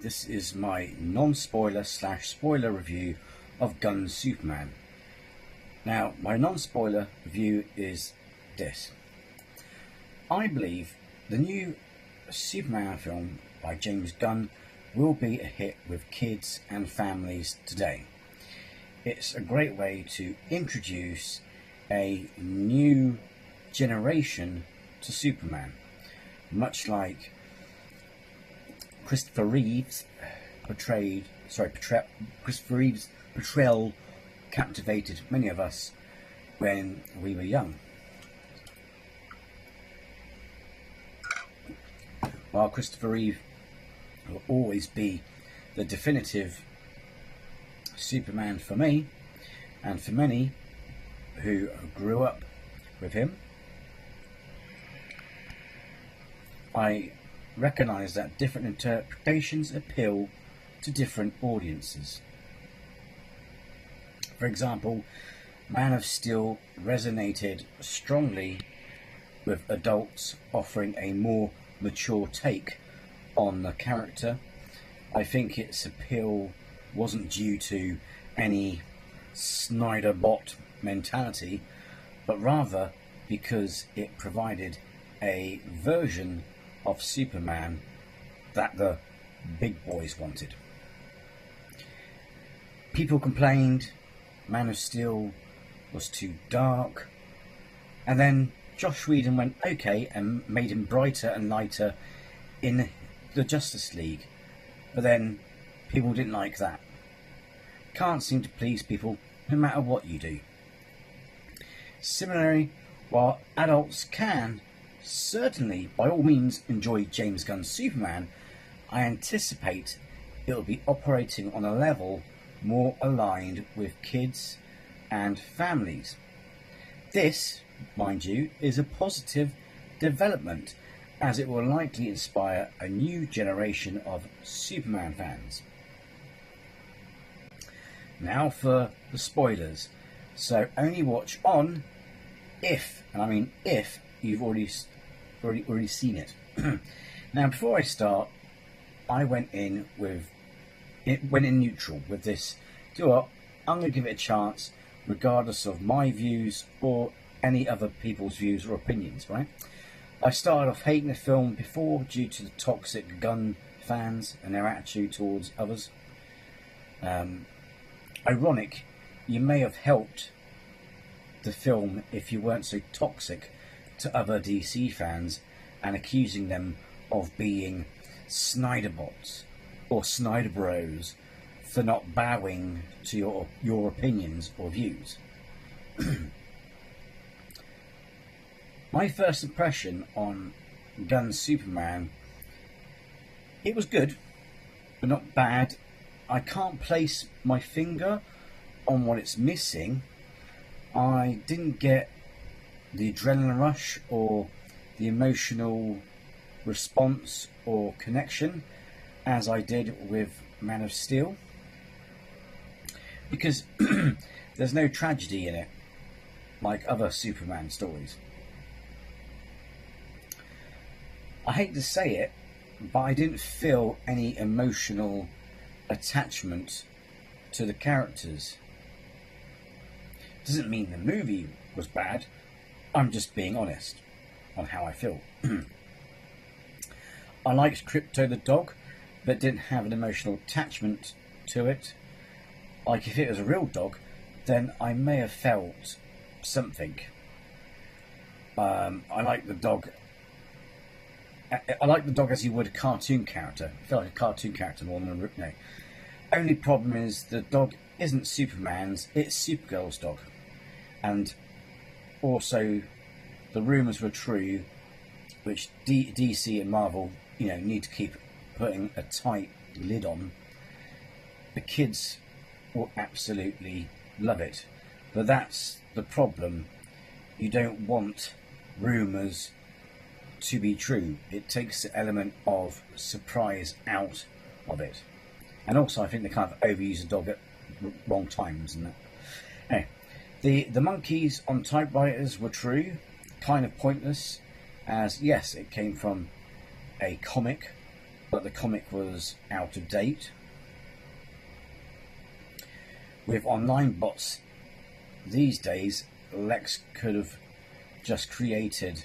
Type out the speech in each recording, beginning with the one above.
this is my non-spoiler / spoiler review of Gunn Superman. Now, my non-spoiler review is this. I believe the new Superman film by James Gunn will be a hit with kids and families today. It's a great way to introduce a new generation to Superman, much like Christopher Reeves' portrayal captivated many of us when we were young. While Christopher Reeve will always be the definitive Superman for me, and for many who grew up with him, I recognise that different interpretations appeal to different audiences. For example, Man of Steel resonated strongly with adults offering a more mature take on the character. I think its appeal wasn't due to any Snyder bot mentality, but rather because it provided a version of Superman that the big boys wanted. People complained Man of Steel was too dark, and then Joss Whedon went okay and made him brighter and lighter in the Justice League, but then people didn't like that. Can't seem to please people no matter what you do. Similarly, while adults can certainly by all means enjoy James Gunn's Superman, I anticipate it will be operating on a level more aligned with kids and families. This, mind you, is a positive development, as it will likely inspire a new generation of Superman fans. Now for the spoilers. So only watch on if, and I mean if, you've already seen it. Now, before I start, I went in neutral with this. Do you know what? I'm going to give it a chance, regardless of my views or any other people's views or opinions, right? I started off hating the film before due to the toxic Gunn fans and their attitude towards others. Ironic, you may have helped the film if you weren't so toxic to other DC fans and accusing them of being Snyderbots or Snyder Bros for not bowing to your opinions or views. My first impression on Gunn's Superman, it was good, but not bad. I can't place my finger on what it's missing. I didn't get the adrenaline rush or the emotional response or connection as I did with Man of Steel, because there's no tragedy in it like other Superman stories. I hate to say it, but I didn't feel any emotional attachment to the characters. Doesn't mean the movie was bad. I'm just being honest on how I feel. I liked Crypto the dog, but didn't have an emotional attachment to it. Like, if it was a real dog, then I may have felt something. I like the dog. I like the dog as you would a cartoon character. I feel like a cartoon character more than a... No. Only problem is the dog isn't Superman's, it's Supergirl's dog. And also, the rumours were true, which DC and Marvel, need to keep putting a tight lid on. The kids will absolutely love it. But that's the problem. You don't want rumours to be true. It takes the element of surprise out of it. And also, I think they kind of overuse the dog at wrong times and that. Anyway, the monkeys on typewriters were true, kind of pointless, as yes, it came from a comic, but the comic was out of date. With online bots these days, Lex could have just created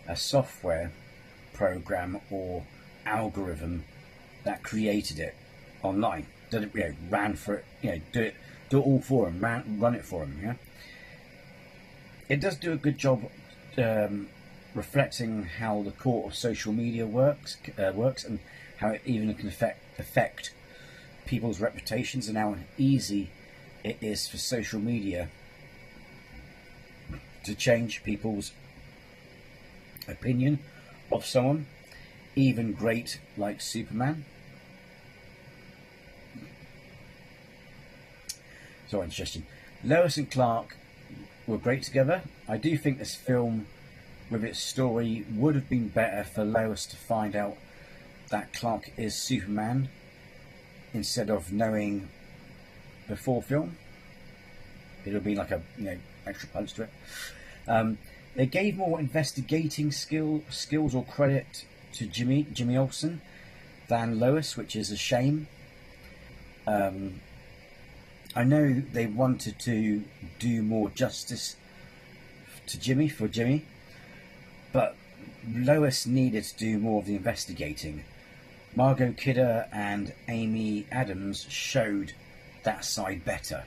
a software program or algorithm that created it online. Did it, ran for it, do it all for him, run it for him. Yeah, it does do a good job reflecting how the core of social media works, and how it even can affect people's reputations, and how easy it is for social media to change people's opinion of someone, even great like Superman. So interesting. Lois and Clark were great together. I do think this film, with its story, would have been better for Lois to find out that Clark is Superman instead of knowing before film. It would be like a extra punch to it. They gave more investigating skills or credit to Jimmy Olsen than Lois, which is a shame. I know they wanted to do more justice to Jimmy, but Lois needed to do more of the investigating. Margot Kidder and Amy Adams showed that side better.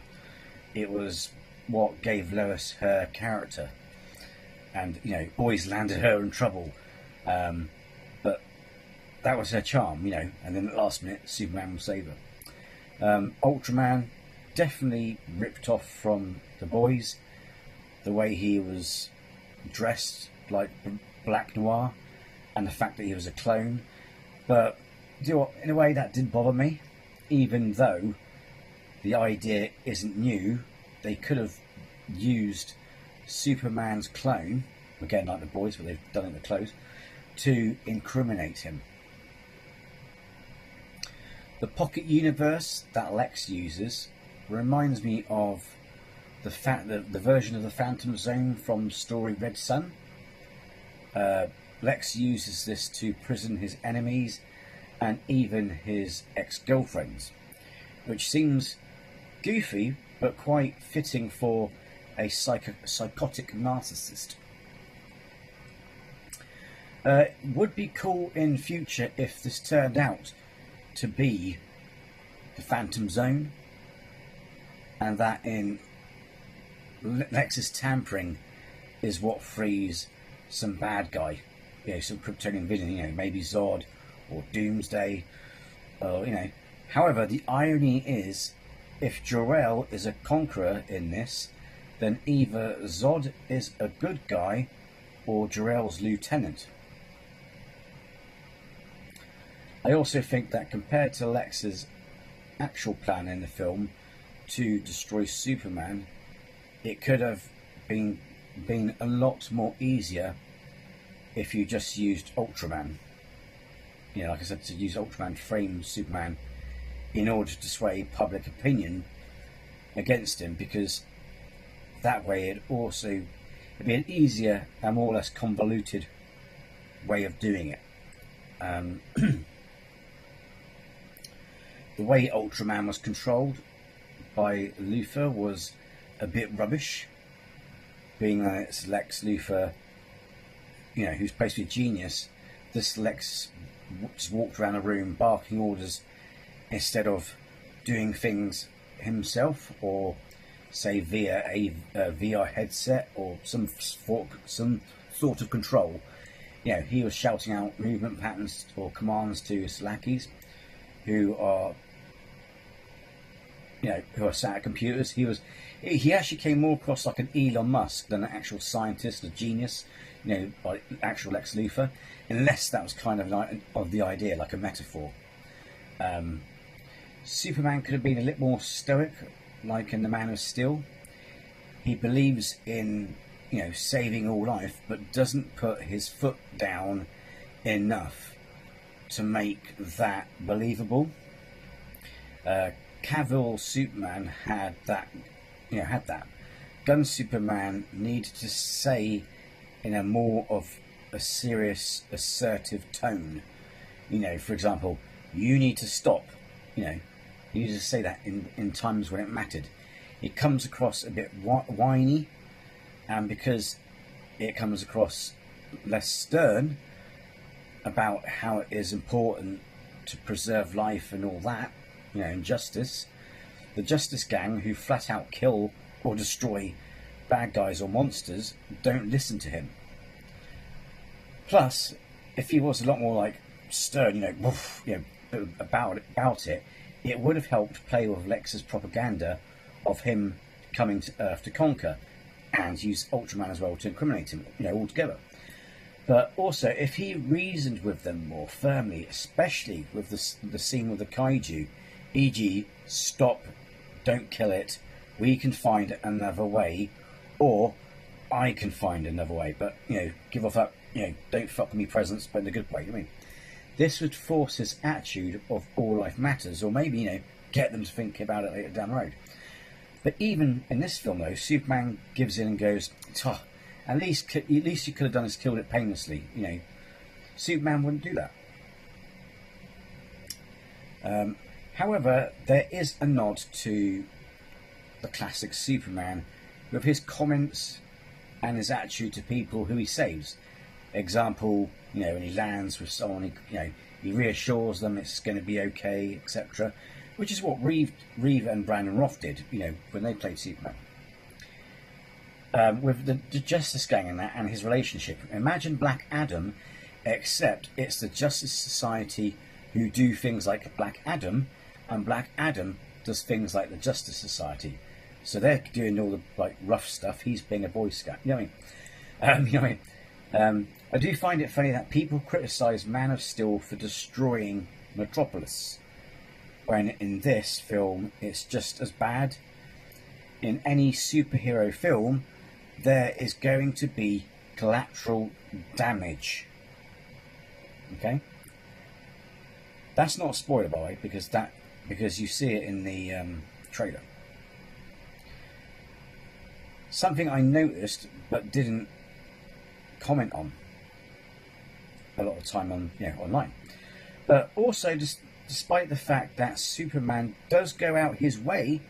It was what gave Lois her character, and always landed her in trouble. But that was her charm, and then at the last minute, Superman will save her. Ultraman definitely ripped off from the boys. The way he was dressed like Black Noir, and the fact that he was a clone. But do you know what? In a way, that didn't bother me, even though the idea isn't new. They could have used Superman's clone, again like the boys, but they've done it in the clothes, to incriminate him. The pocket universe that Lex uses reminds me of the fact that the version of the Phantom Zone from story Red Sun. Lex uses this to prison his enemies and even his ex-girlfriends, which seems goofy but quite fitting for a psychotic narcissist. Would be cool in future if this turned out to be the Phantom Zone, and that in Lex's tampering is what frees some bad guy, some Kryptonian villain, maybe Zod or Doomsday, or However, the irony is, if Jor-El is a conqueror in this, then either Zod is a good guy or Jor-El's lieutenant. I also think that compared to Lex's actual plan in the film to destroy Superman, it could have been a lot more easier if you just used Ultraman. Like I said, to use Ultraman to frame Superman in order to sway public opinion against him, because that way it'd be an easier and more or less convoluted way of doing it. The way Ultraman was controlled by Luthor was a bit rubbish, being that it's Lex Luthor, who's supposed to be a genius. This Lex just walked around a room barking orders instead of doing things himself, or say via a VR headset or some sort of control. He was shouting out movement patterns or commands to his lackeys, who are sat at computers. He actually came more across like an Elon Musk than an actual scientist, a genius, like actual Lex Luthor, unless that was kind of like of the idea, like a metaphor. Superman could have been a little more stoic, like in The Man of Steel. He believes in, saving all life, but doesn't put his foot down enough to make that believable. Cavill Superman had that. Gun Superman needed to say in a more of a serious, assertive tone. You know, for example, you need to stop. You know, you need to say that in times when it mattered. It comes across a bit whiny, and because it comes across less stern about how it is important to preserve life and all that, you know, and justice, the Justice Gang, who flat out kill or destroy bad guys or monsters, don't listen to him. Plus, if he was a lot more like stern, you know, woof, you know, about it, it would have helped play with Lex's propaganda of him coming to Earth to conquer, and use Ultraman as well to incriminate him, you know, altogether. But also, if he reasoned with them more firmly, especially with the scene with the kaiju, e.g., stop, don't kill it, we can find another way, or I can find another way, but, you know, give off that, you know, don't fuck with me presence, but in a good way, I mean. This would force his attitude of all life matters, or maybe, you know, get them to think about it later down the road. But even in this film, though, Superman gives in and goes, oh, at least you could have done is killed it painlessly. You know, Superman wouldn't do that. However, there is a nod to the classic Superman with his comments and his attitude to people who he saves. Example, you know, when he lands with someone, he reassures them it's going to be okay, etc. Which is what Reeve and Brandon Roth did, you know, when they played Superman. With the Justice Gang and that, and his relationship. Imagine Black Adam, except it's the Justice Society who do things like Black Adam, and Black Adam does things like the Justice Society. So they're doing all the like rough stuff. He's being a Boy Scout. You know what I mean? You know what I mean? I do find it funny that people criticise Man of Steel for destroying Metropolis, when in this film it's just as bad. In any superhero film, there is going to be collateral damage. Okay? That's not a spoiler, by the way, because you see it in the trailer. Something I noticed but didn't comment on a lot of time on online. But also, despite the fact that Superman does go out his way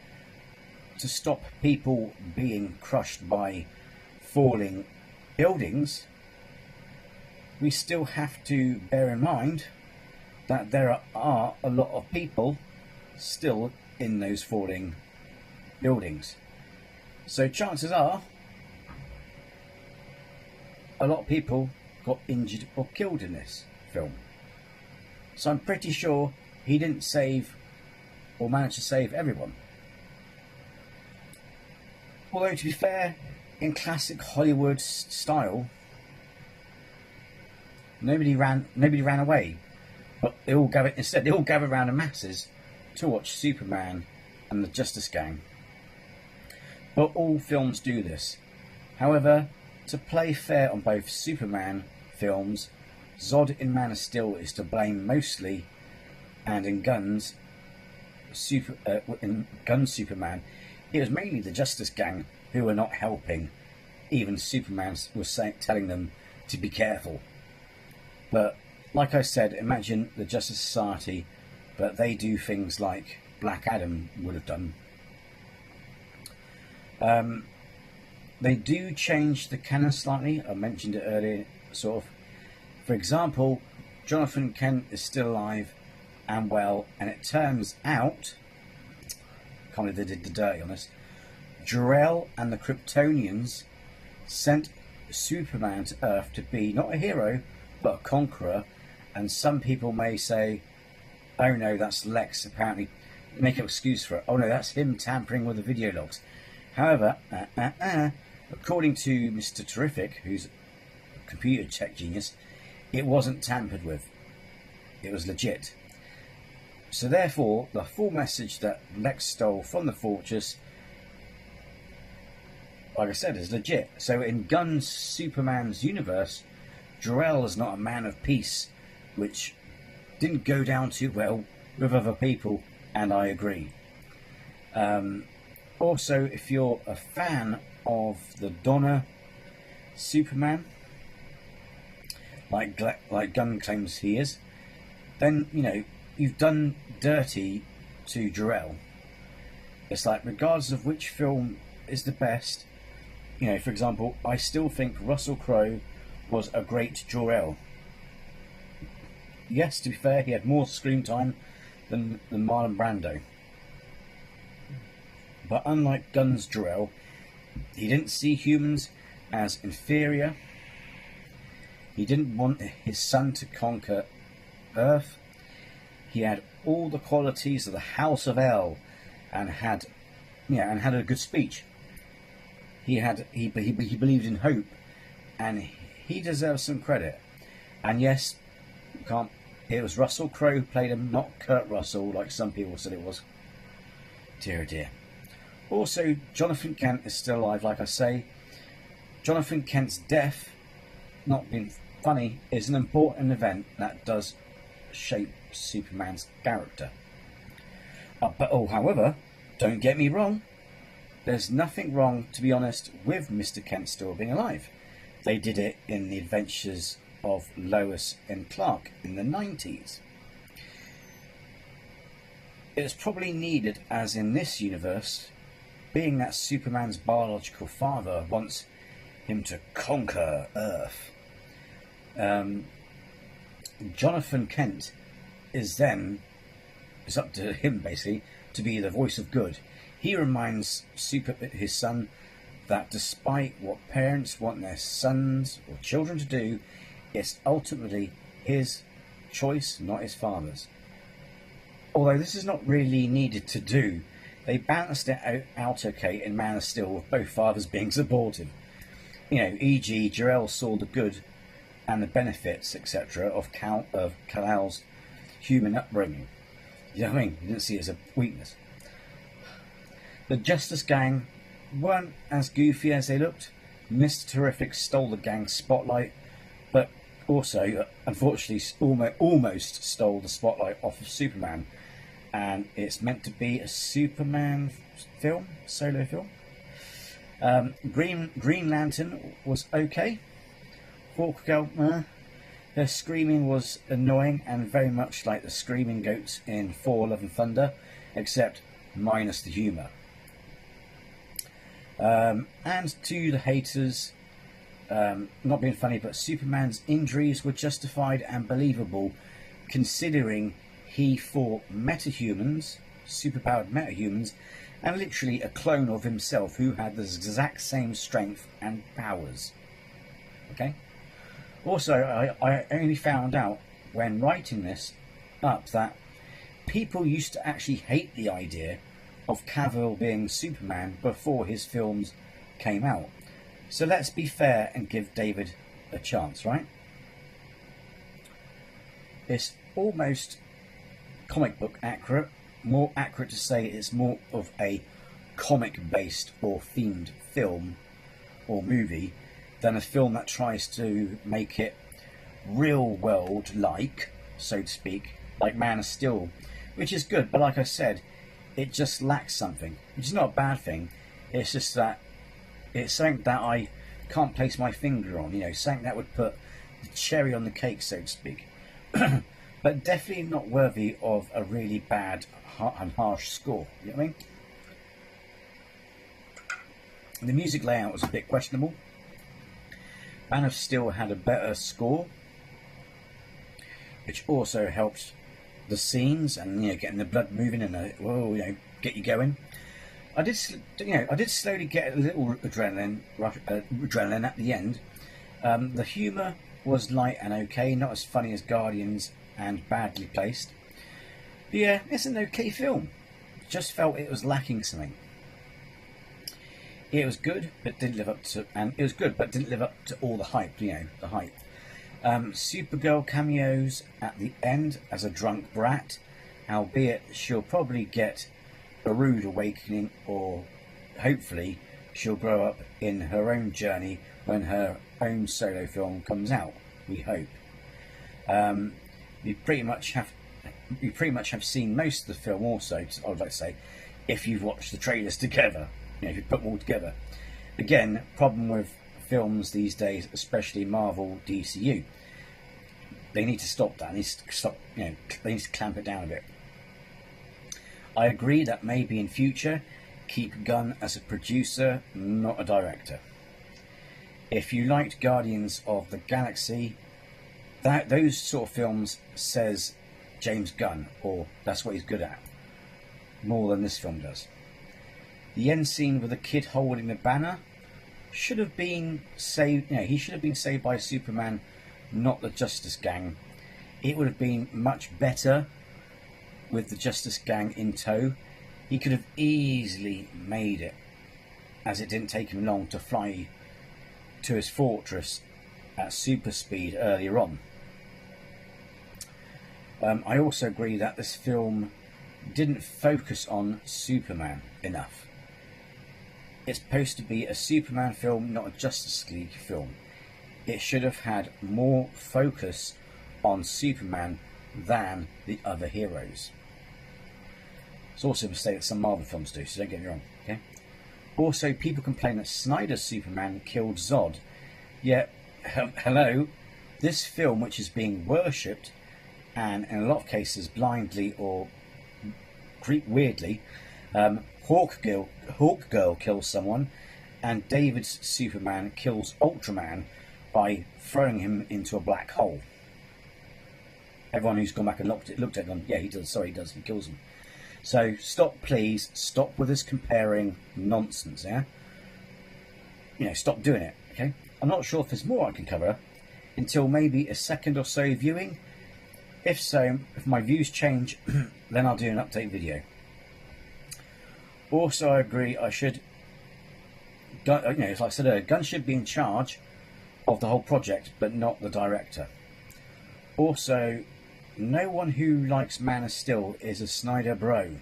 to stop people being crushed by falling buildings, we still have to bear in mind that there are a lot of people still in those falling buildings. So chances are a lot of people got injured or killed in this film. So I'm pretty sure he didn't save or manage to save everyone. Although, to be fair, in classic Hollywood style, nobody ran away, but they all gathered around in masses to watch Superman and the Justice Gang. But all films do this. However, to play fair on both Superman films, Zod in Man of Steel is to blame mostly, and in Guns Superman, it was mainly the Justice Gang who were not helping. Even Superman was telling them to be careful. But like I said, imagine the Justice Society, but they do things like Black Adam would have done. They do change the canon slightly. I mentioned it earlier, sort of. For example, Jonathan Kent is still alive and well, and it turns out, can't believe they did the dirty on this, Jor-El and the Kryptonians sent Superman to Earth to be not a hero, but a conqueror. And some people may say, oh no, that's Lex, apparently make an excuse for it. Oh no, that's him tampering with the video logs. However, according to Mr. Terrific, who's a computer tech genius, it wasn't tampered with. It was legit. So therefore, the full message that Lex stole from the Fortress, like I said, is legit. So in Gunn's Superman's universe, Jor-El is not a man of peace, which didn't go down too well with other people, and I agree. Also, if you're a fan of the Donner Superman, like Gunn claims he is, then, you know, you've done dirty to Jor-El. It's like, regardless of which film is the best, you know, for example, I still think Russell Crowe was a great Jor-El. Yes, to be fair, he had more screen time than Marlon Brando. But unlike Gunn's Jor-El, he didn't see humans as inferior. He didn't want his son to conquer Earth. He had all the qualities of the House of El, and had a good speech. He believed in hope, and he deserves some credit. And yes, it was Russell Crowe who played him, not Kurt Russell, like some people said it was. Dear, oh dear. Also, Jonathan Kent is still alive, like I say. Jonathan Kent's death, not being funny, is an important event that does shape Superman's character. However, don't get me wrong, there's nothing wrong, to be honest, with Mr. Kent still being alive. They did it in the adventures of Lois and Clark in the 90s. It's probably needed, as in this universe, being that Superman's biological father wants him to conquer Earth. Jonathan Kent is up to him basically to be the voice of good. He reminds his son that despite what parents want their sons or children to do, it's ultimately his choice, not his father's. Although this is not really needed to do, they balanced it out okay in Man of Steel, with both fathers being supportive. You know, e.g. Jor-El saw the good and the benefits, etc., of Kal-El's human upbringing. You know what I mean? He didn't see it as a weakness. The Justice Gang weren't as goofy as they looked. Mr. Terrific stole the gang's spotlight, but also, unfortunately, almost stole the spotlight off of Superman. And it's meant to be a Superman film, solo film. Green Lantern was okay. Hawk Girl, her screaming was annoying and very much like the screaming goats in Thor: Love and Thunder, except minus the humour. And to the haters, not being funny, but Superman's injuries were justified and believable, considering he fought metahumans, superpowered metahumans, and literally a clone of himself who had the exact same strength and powers. Okay? Also, I only found out when writing this up that people used to actually hate the idea of Cavill being Superman before his films came out. So let's be fair and give David a chance, right? It's almost comic book accurate. More accurate to say it's more of a comic-based or themed film or movie than a film that tries to make it real-world-like, so to speak, like Man of Steel, which is good, but like I said, it just lacks something, which is not a bad thing. It's just that it's something that I can't place my finger on, you know, something that would put the cherry on the cake, so to speak. But definitely not worthy of a really bad and harsh score, you know what I mean? The music layout was a bit questionable. Man of Steel had a better score, which also helped the scenes and, you know, getting the blood moving and get you going. I did slowly get a little adrenaline at the end. The humour was light and okay, not as funny as Guardians and badly placed. But yeah, it's an okay film. Just felt it was lacking something. It was good, but didn't live up to all the hype. You know, the hype. Supergirl cameos at the end as a drunk brat, albeit she'll probably get a rude awakening, or hopefully she'll grow up in her own journey when her own solo film comes out. We hope. You pretty much have seen most of the film. Also, I would like to say, if you've watched the trailers together. You know, if you put them all together. Again, problem with films these days, especially Marvel, DCU. they need to stop that. They need to stop. They need to clamp it down a bit. I agree that maybe in future, keep Gunn as a producer, not a director. If you liked Guardians of the Galaxy, those sort of films, says James Gunn, or that's what he's good at, more than this film does. The end scene with the kid holding the banner should have been saved. He should have been saved by Superman, not the Justice Gang. It would have been much better with the Justice Gang in tow. He could have easily made it, as it didn't take him long to fly to his fortress at super speed earlier on. I also agree that this film didn't focus on Superman enough. It's supposed to be a Superman film, not a Justice League film. It should have had more focus on Superman than the other heroes. It's also a mistake that some Marvel films do, so don't get me wrong. Okay. Also, people complain that Snyder's Superman killed Zod. Yet, hello, this film, which is being worshipped, and in a lot of cases blindly or weirdly, Hawk Girl kills someone, and David's Superman kills Ultraman by throwing him into a black hole. Everyone who's gone back and looked at it gone, yeah, he does, sorry, he does, he kills him. So please stop with this comparing nonsense, yeah? Stop doing it, okay? I'm not sure if there's more I can cover until maybe a second or so viewing. If so, if my views change, then I'll do an update video. Also, I agree, like I said earlier, Gunn should be in charge of the whole project, but not the director. Also, no one who likes Man of Steel is a Snyder bro.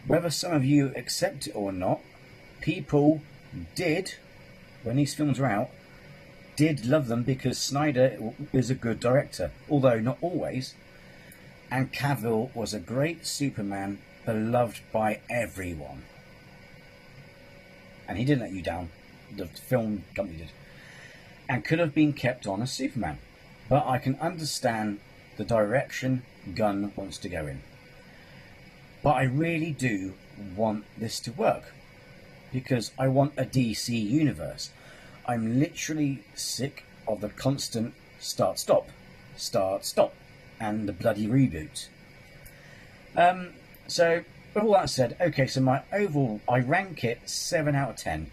Whether some of you accept it or not, people did, when these films were out, did love them because Snyder is a good director, although not always. And Cavill was a great Superman, beloved by everyone. And he didn't let you down, the film company did. And could have been kept on as Superman. But I can understand the direction Gunn wants to go in. But I really do want this to work, because I want a DC universe. I'm literally sick of the constant start, stop, and the bloody reboot. So, with all that said, okay, so my overall, I rank it 7 out of 10.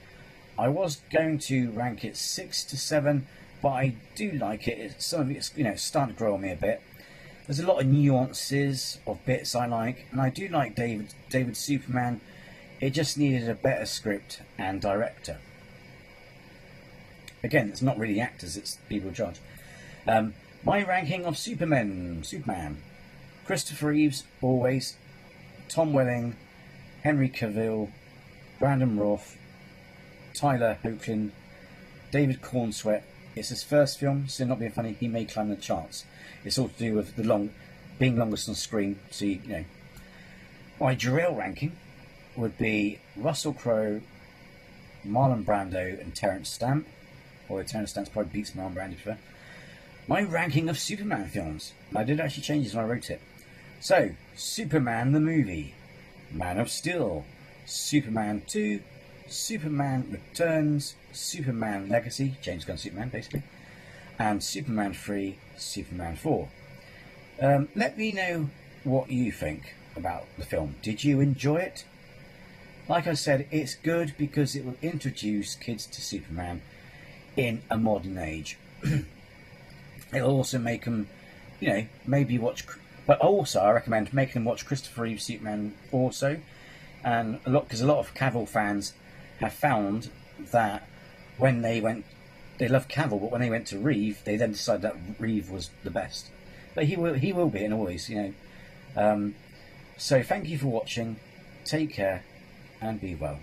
I was going to rank it 6 to 7, but I do like it. Some of it's, starting to grow on me a bit. There's a lot of nuances of bits I like, and I do like David Superman. It just needed a better script and director. Again, it's not really actors, it's people in charge. My ranking of Superman: Christopher Reeves, always. Tom Welling, Henry Cavill, Brandon Routh, Tyler Hoechlin, David Cornsweet. It's his first film, so not being funny, he may climb the charts. It's all to do with being longest on screen. So my Jarrell ranking would be Russell Crowe, Marlon Brando, and Terence Stamp. Although Terence Stamp probably beats Marlon Brando for that. My ranking of Superman films. I did actually change this when I wrote it. So, Superman the movie, Man of Steel, Superman 2, Superman Returns, Superman Legacy, James Gunn Superman basically, and Superman 3, Superman 4. Let me know what you think about the film. Did you enjoy it? Like I said, it's good because it will introduce kids to Superman in a modern age. It'll also make them, maybe watch. But also, I recommend making them watch Christopher Reeve Superman also, and because a lot of Cavill fans have found that when they love Cavill, but when they went to Reeve, they then decided that Reeve was the best. But he will be, and always, So thank you for watching. Take care and be well.